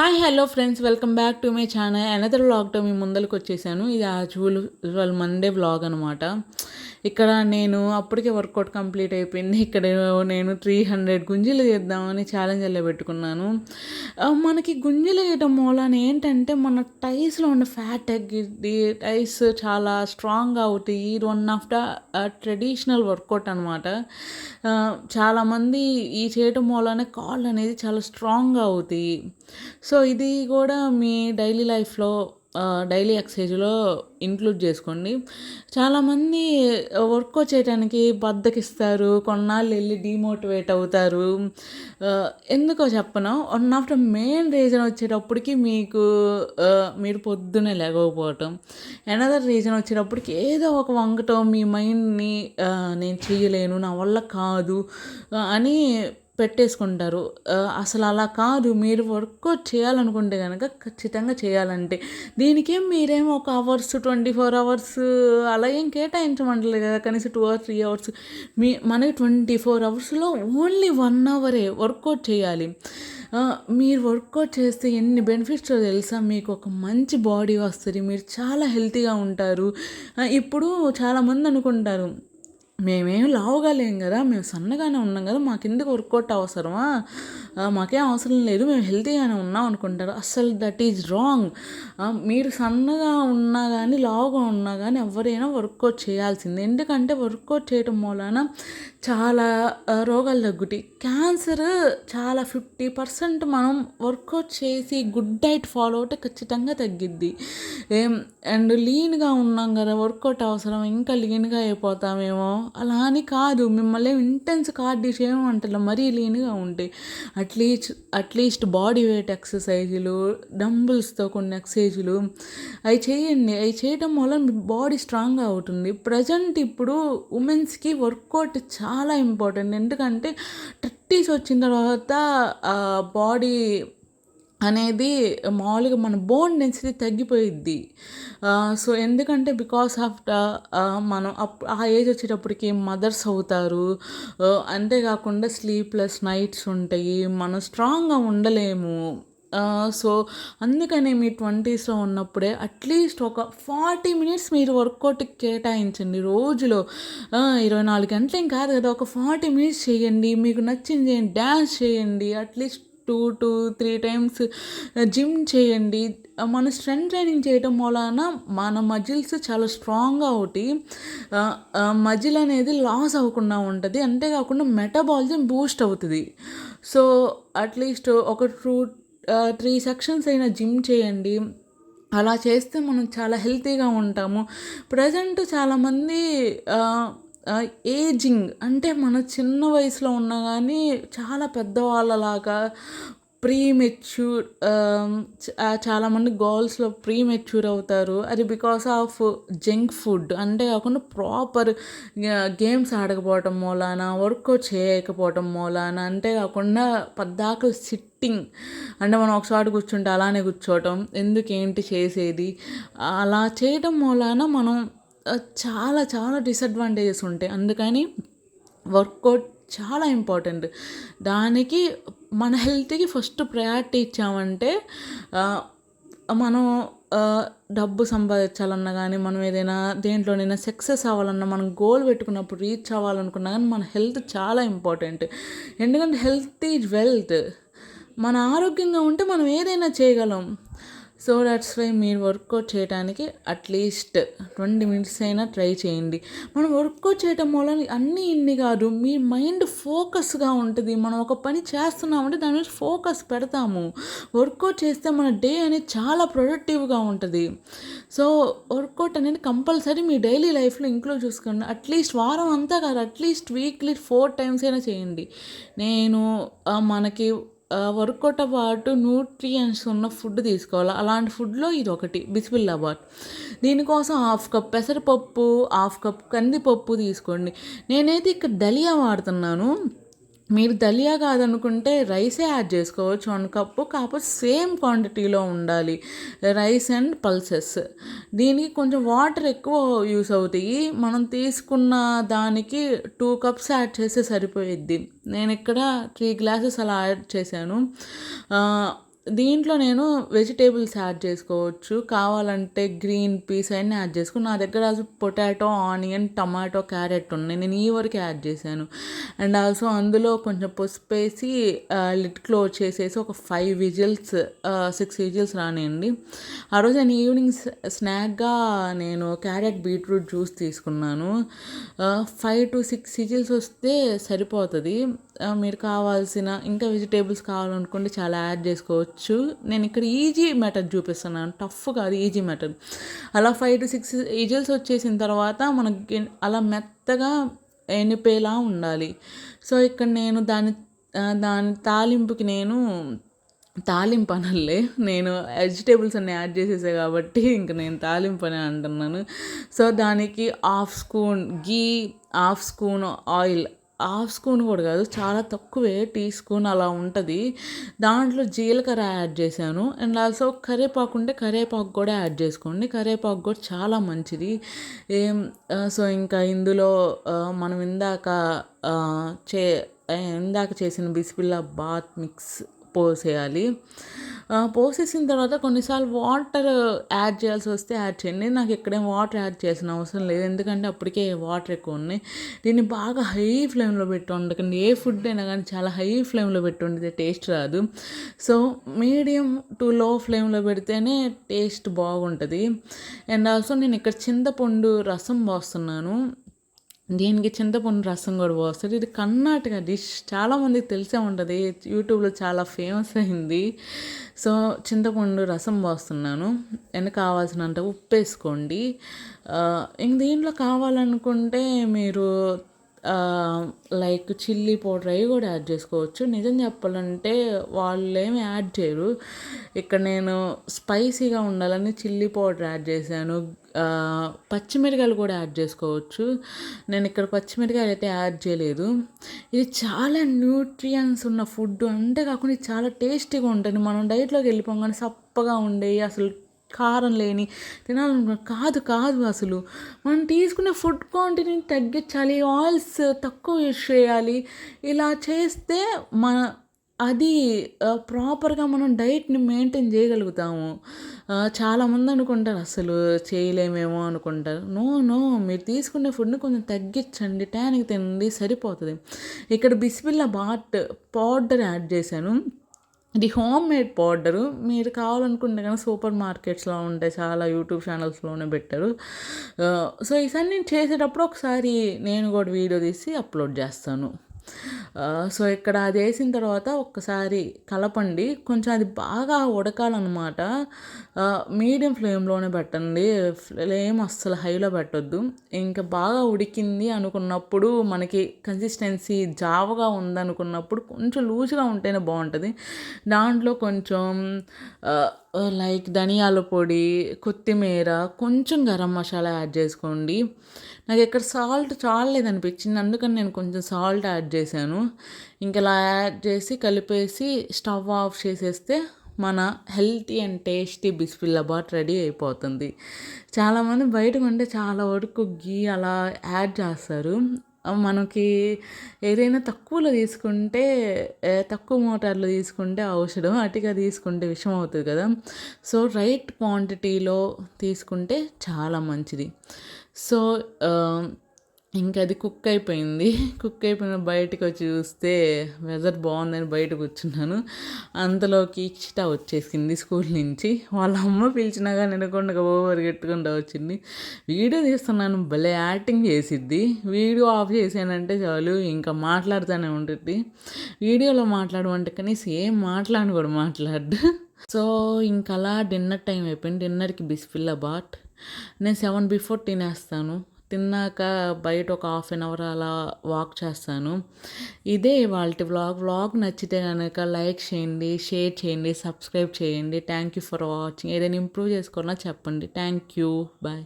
Hi hello friends, welcome back to my channel. Another వ్లాగ్తో మీ ముందరికి వచ్చేసాను. ఇది యాజువల్ మండే వ్లాగ్ అనమాట. ఇక్కడ నేను అప్పటికే వర్కౌట్ కంప్లీట్ అయిపోయింది. ఇక్కడ నేను 300 గుంజీలు చేద్దామని ఛాలెంజ్ అలా పెట్టుకున్నాను. మనకి గుంజీలు వేయటం మూలాన ఏంటంటే మన టైస్లో ఉన్న ఫ్యాట్ తగ్గిద్ది, టైస్ చాలా స్ట్రాంగ్ అవుతాయి. ఇది one of the traditional workout అనమాట. చాలామంది ఈ చేయటం మూలాన కాళ్ళు అనేది చాలా స్ట్రాంగ్గా అవుతాయి. సో ఇది కూడా మీ డైలీ లైఫ్లో డైలీ ఎక్సర్సైజ్లో ఇంక్లూడ్ చేసుకోండి. చాలామంది వర్కౌట్ చేయడానికి బద్ధకిస్తారు, కొన్నాళ్ళు వెళ్ళి డీమోటివేట్ అవుతారు. ఎందుకో చెప్పను, one of the main reason వచ్చేటప్పటికి మీరు పొద్దున్నే లేకపోవటం. అనదర్ రీజన్ వచ్చేటప్పటికి ఏదో ఒక వంకటం మీ మైండ్ని నేను చేయలేను, నా వల్ల కాదు అని పెట్టేసుకుంటారు. అసలు అలా కాదు. మీరు వర్కౌట్ చేయాలనుకుంటే కనుక ఖచ్చితంగా చేయాలంటే దీనికేం మీరేమో ఒక అవర్స్ 24 అవర్స్ అలా ఏం కేటాయించమంటలేదు కదా. కనీసం 2 or 3 అవర్స్ మనకి 24 అవర్స్లో ఓన్లీ 1 అవరే వర్కౌట్ చేయాలి. మీరు వర్కౌట్ చేస్తే ఎన్ని బెనిఫిట్స్ తెలుసా? మీకు ఒక మంచి బాడీ వస్తుంది, మీరు చాలా హెల్తీగా ఉంటారు. ఇప్పుడు చాలామంది అనుకుంటారు, మేమేం లావుగా లేం కదా, మేము సన్నగానే ఉన్నాం కదా, మాకెందుకు వర్కౌట్ అవసరమా, మాకేం అవసరం లేదు, మేము హెల్తీగానే ఉన్నాం అనుకుంటారు. అస్సలు దట్ ఈజ్ రాంగ్. మీరు సన్నగా ఉన్నా కానీ లావుగా ఉన్నా కానీ ఎవరైనా వర్కౌట్ చేయాల్సిందే. ఎందుకంటే వర్కౌట్ చేయటం మూలాన చాలా రోగాలు తగ్గుతాయి. క్యాన్సర్ చాలా 50% మనం వర్కౌట్ చేసి గుడ్ డైట్ ఫాలో అవుతే ఖచ్చితంగా తగ్గిద్ది. అండ్ లీన్గా ఉన్నాం కదా, వర్కౌట్ అవసరం, ఇంకా లీన్గా అయిపోతామేమో, అలా అని కాదు. మిమ్మల్ని ఇంటెన్స్ కార్డియో చేయమంటారు మరీ లీన్గా ఉంటే. అట్లీస్ట్ బాడీ వెయిట్ ఎక్సర్సైజులు, డంబుల్స్తో కొన్ని ఎక్సర్సైజులు అవి చేయండి. అవి చేయటం వల్ల మీ బాడీ స్ట్రాంగ్గా అవుతుంది. ప్రజెంట్ ఇప్పుడు ఉమెన్స్కి వర్కౌట్ చాలా ఇంపార్టెంట్. ఎందుకంటే 30s వచ్చిన తర్వాత బాడీ అనేది మామూలుగా మన బోన్ డెన్సిటీ తగ్గిపోయిద్ది. సో ఎందుకంటే బికాస్ ఆఫ్ మనం ఆ ఏజ్ వచ్చేటప్పటికి మదర్స్ అవుతారు. అంతేకాకుండా స్లీప్లెస్ నైట్స్ ఉంటాయి, మనం స్ట్రాంగ్గా ఉండలేము. సో అందుకనే మీ 20sలో ఉన్నప్పుడే అట్లీస్ట్ ఒక 40 minutes మీరు వర్కౌట్కి కేటాయించండి రోజులో. 24 గంటలు ఏం కాదు కదా, ఒక 40 minutes చేయండి. మీకు నచ్చింది చేయండి, డ్యాన్స్ చేయండి, అట్లీస్ట్ 2 to 3 times జిమ్ చేయండి. మన స్ట్రెంత్ ట్రైనింగ్ చేయటం వలన మన మజిల్స్ చాలా స్ట్రాంగ్గా అవుతాయి. మజిల్ అనేది లాస్ అవ్వకుండా ఉంటుంది. అంతేకాకుండా మెటబాలిజం బూస్ట్ అవుతుంది. సో అట్లీస్ట్ ఒక 3 సెక్షన్స్ అయినా జిమ్ చేయండి. అలా చేస్తే మనం చాలా హెల్తీగా ఉంటాము. ప్రజెంట్ చాలామంది ఏజింగ్ అంటే మన చిన్న వయసులో ఉన్నా కానీ చాలా పెద్దవాళ్ళలాగా ప్రీమెచ్యూర్, చాలామంది గర్ల్స్లో ప్రీమెచ్యూర్ అవుతారు. అది బికాస్ ఆఫ్ జంక్ ఫుడ్. అంతేకాకుండా ప్రాపర్ గేమ్స్ ఆడకపోవటం మూలాన, వర్కౌట్ చేయకపోవటం మూలాన, అంతేకాకుండా పద్దాకలు సిట్టింగ్ అంటే మనం ఒకసారి కూర్చుంటే అలానే కూర్చోవటం, ఎందుకేంటి చేసేది, అలా చేయటం మూలాన మనం చాలా చాలా డిసడ్వాంటేజెస్ ఉంటాయి. అందుకని వర్కౌట్ చాలా ఇంపార్టెంట్. దానికి మన హెల్త్కి ఫస్ట్ ప్రయారిటీ ఇచ్చామంటే మనం డబ్బు సంపాదించాలన్నా కానీ, మనం ఏదైనా దేంట్లోనైనా సక్సెస్ అవ్వాలన్నా, మనం గోల్ పెట్టుకున్నప్పుడు రీచ్ అవ్వాలనుకున్నా కానీ మన హెల్త్ చాలా ఇంపార్టెంట్. ఎందుకంటే హెల్త్ ఈజ్ వెల్త్. మన ఆరోగ్యంగా ఉంటే మనం ఏదైనా చేయగలం. సో దట్స్ వై మీరు వర్కౌట్ చేయడానికి అట్లీస్ట్ 20 minutes అయినా ట్రై చేయండి. మనం వర్కౌట్ చేయటం వల్ల అన్నీ ఇన్ని కాదు, మీ మైండ్ ఫోకస్గా ఉంటుంది. మనం ఒక పని చేస్తున్నామంటే దాని మీద ఫోకస్ పెడతాము. వర్కౌట్ చేస్తే మన డే అనేది చాలా ప్రొడక్టివ్గా ఉంటుంది. సో వర్కౌట్ అనేది కంపల్సరీ మీ డైలీ లైఫ్లో ఇంక్లూడ్ చూసుకోండి. అట్లీస్ట్ వారం అంతా కాదు, అట్లీస్ట్ వీక్లీ 4 times అయినా చేయండి. మనకి వర్కౌట్తో పాటు న్యూట్రియంట్స్ ఉన్న ఫుడ్ తీసుకోవాలి. అలాంటి ఫుడ్లో ఇది ఒకటి బిస్మిల్లాబాద్. దీనికోసం 1/2 cup పెసరపప్పు, 1/2 cup కందిపప్పు తీసుకోండి. నేనైతే ఇక్కడ దలియా వాడుతున్నాను. మీరు దలియా కాదనుకుంటే రైసే యాడ్ చేసుకోవచ్చు 1 cup. కాకపోతే సేమ్ క్వాంటిటీలో ఉండాలి రైస్ అండ్ పల్సెస్. దీనికి కొంచెం వాటర్ ఎక్కువ యూస్ అవుతాయి. మనం తీసుకున్న దానికి 2 cups యాడ్ చేస్తే సరిపోయిద్ది. నేను ఇక్కడ 3 glasses అలా యాడ్ చేశాను. దీంట్లో నేను వెజిటేబుల్స్ యాడ్ చేసుకోవచ్చు, కావాలంటే గ్రీన్ పీస్ అన్నీ యాడ్ చేసుకుని. నా దగ్గర అసలు పొటాటో, ఆనియన్, టమాటో, క్యారెట్ ఉన్నాయి, నేను ఈ వరకు యాడ్ చేశాను. అండ్ ఆల్సో అందులో కొంచెం పసుపు వేసి లిడ్ క్లోజ్ చేసేసి ఒక 5 విజిల్స్ 6 విజిల్స్ రానియండి. ఆ రోజు నేను ఈవినింగ్ స్నాక్గా నేను క్యారెట్ బీట్రూట్ జ్యూస్ తీసుకున్నాను. 5 to 6 విజిల్స్ వస్తే సరిపోతుంది. మీరు కావాల్సిన ఇంకా వెజిటేబుల్స్ కావాలనుకుంటే చాలా యాడ్ చేసుకోవచ్చు. నేను ఇక్కడ ఈజీ మెథడ్ చూపిస్తున్నాను, టఫ్ కాదు, ఈజీ మెథడ్. అలా 5 to 6 విజిల్స్ వచ్చేసిన తర్వాత మనకి అలా మెత్తగా ఎనిపేలా ఉండాలి. సో ఇక్కడ నేను దాని తాలింపుకి తాలింపు అనలే, నేను వెజిటేబుల్స్ అన్నీ యాడ్ చేసేసా కాబట్టి ఇంక నేను తాలింపు అని అంటున్నాను. సో దానికి 1/2 స్పూన్ గీ, 1/2 స్పూన్ ఆయిల్, 1/2 స్పూన్ కూడా కాదు, చాలా తక్కువే, టీ స్పూన్ అలా ఉంటుంది. దాంట్లో జీలకర్ర యాడ్ చేశాను. అండ్ ఆల్సో కరివేపాకు ఉంటే కరివేపాకు కూడా యాడ్ చేసుకోండి, కరివేపాకు కూడా చాలా మంచిది. సో ఇంకా ఇందులో మనం ఇందాక చేసిన బిస్మిల్లా బాత్ మిక్స్ పోసేయాలి. పోసేసిన తర్వాత కొన్నిసార్లు వాటర్ యాడ్ చేయాల్సి వస్తే యాడ్ చేయండి. నాకు ఇక్కడేం వాటర్ యాడ్ చేయాల్సిన అవసరం లేదు, ఎందుకంటే అప్పటికే వాటర్ ఎక్కువ ఉన్నాయి. దీన్ని బాగా హై ఫ్లేమ్లో పెట్టి వండకండి. ఏ ఫుడ్ అయినా కానీ చాలా హై ఫ్లేమ్లో పెట్టి వండితే టేస్ట్ రాదు. సో మీడియం టు లో ఫ్లేమ్లో పెడితేనే టేస్ట్ బాగుంటుంది. అండ్ ఆల్సో నేను ఇక్కడ చింతపండు రసం పోస్తున్నాను. దీనికి చింతపండు రసం కూడా పోస్తారు. ఇది కర్ణాటక డిష్, చాలామందికి తెలిసే ఉంటుంది, యూట్యూబ్లో చాలా ఫేమస్ అయింది. సో చింతపండు రసం పోస్తున్నాను. అండ్ కావాల్సినంత ఉప్పు వేసుకోండి. ఇంక దీంట్లో కావాలనుకుంటే మీరు లైక్ చిల్లీ పౌడర్ అవి కూడా యాడ్ చేసుకోవచ్చు. నిజం చెప్పాలంటే వాళ్ళు ఏమి యాడ్ చేయరు. ఇక్కడ నేను స్పైసీగా ఉండాలని చిల్లీ పౌడర్ యాడ్ చేశాను. పచ్చిమిరకాయలు కూడా యాడ్ చేసుకోవచ్చు. నేను ఇక్కడ పచ్చిమిరకాయలు అయితే యాడ్ చేయలేదు. ఇది చాలా న్యూట్రియన్స్ ఉన్న ఫుడ్, అంతేకాకుండా ఇది చాలా టేస్టీగా ఉంటుంది. మనం డైట్లోకి వెళ్ళిపోగానే సప్పగా ఉండేవి, అసలు కారం లేని తినాలనుకున్నా కాదు అసలు మనం తీసుకునే ఫుడ్ క్వాంటిటీని తగ్గించాలి, ఆయిల్స్ తక్కువ యూజ్ చేయాలి. ఇలా చేస్తే అది ప్రాపర్గా మనం డైట్ని మెయింటైన్ చేయగలుగుతాము. చాలామంది అనుకుంటారు అసలు చేయలేమేమో అనుకుంటారు. నో, మీరు తీసుకునే ఫుడ్ని కొంచెం తగ్గించండి, టైంకి తినండి, సరిపోతుంది. ఇక్కడ బిస్మిల్లా బాత్ పౌడర్ యాడ్ చేశాను. ఇది హోమ్ మేడ్ పౌడరు. మీరు కావాలనుకుంటే కానీ సూపర్ మార్కెట్స్లో ఉంటాయి, చాలా యూట్యూబ్ ఛానల్స్లోనే పెట్టారు. సో ఈసారి నేను చేసేటప్పుడు ఒకసారి నేను కూడా వీడియో తీసి అప్లోడ్ చేస్తాను. సో ఇక్కడ అది వేసిన తర్వాత ఒక్కసారి కలపండి. కొంచెం అది బాగా ఉడకాలన్నమాట. మీడియం ఫ్లేమ్లోనే పెట్టండి, ఫ్లేమ్ అస్సలు హైలో పెట్టొద్దు. ఇంకా బాగా ఉడికింది అనుకున్నప్పుడు, మనకి కన్సిస్టెన్సీ జావగా ఉందనుకున్నప్పుడు కొంచెం లూజ్గా ఉంటేనే బాగుంటుంది. దాంట్లో కొంచెం లైక్ ధనియాల పొడి, కొత్తిమీర, కొంచెం గరం మసాలా యాడ్ చేసుకోండి. నాకు ఇక్కడ సాల్ట్ చాలలేదనిపించింది, అందుకని నేను కొంచెం సాల్ట్ యాడ్ చేశాను. ఇంక ఇలా యాడ్ చేసి కలిపేసి స్టవ్ ఆఫ్ చేసేస్తే మన హెల్తీ అండ్ టేస్టీ బిస్మిల్లాబాత్ రెడీ అయిపోతుంది. చాలామంది బయట కొంటే చాలా వరకు గీ అలా యాడ్ చేస్తారు. మనకి ఏదైనా తక్కువలో తీసుకుంటే, తక్కువ మోతాదులో తీసుకుంటే ఔషధం, అతిగా తీసుకుంటే విషం అవుతుంది కదా. సో రైట్ క్వాంటిటీలో తీసుకుంటే చాలా మంచిది. సో ఇంకా అది కుక్ అయిపోయిన బయటకు వచ్చి చూస్తే వెదర్ బాగుందని బయట కూర్చున్నాను. అంతలోకి ఇచ్చిట వచ్చేసింది స్కూల్ నుంచి. వాళ్ళ అమ్మ పిలిచినా కానీ వినకుండా పరిగెట్టుకుంటూ వచ్చింది. వీడియో తీస్తున్నాను, భలే యాక్టింగ్ చేసిద్ది. వీడియో ఆఫ్ చేసానంటే చాలు ఇంకా మాట్లాడుతూనే ఉంటుంది. వీడియోలో మాట్లాడమంటే కనీసం ఏం మాట్లాడను కూడా మాట్లాడు. సో ఇంకా అలా డిన్నర్ టైం అయిపోయింది. డిన్నర్కి బిస్మిల్లాబాత్ నేను 7 బిఫోర్ తినేస్తాను. తిన్నాక బయట ఒక 1/2 అవర్ అలా వాక్ చేస్తాను. ఇదే ఇవాల్టి వ్లాగ్ నచ్చితే కనుక లైక్ చేయండి, షేర్ చేయండి, సబ్స్క్రైబ్ చేయండి. Thank you for watching. ఏదైనా ఇంప్రూవ్ చేసుకోవాలన్నా చెప్పండి. Thank you, bye.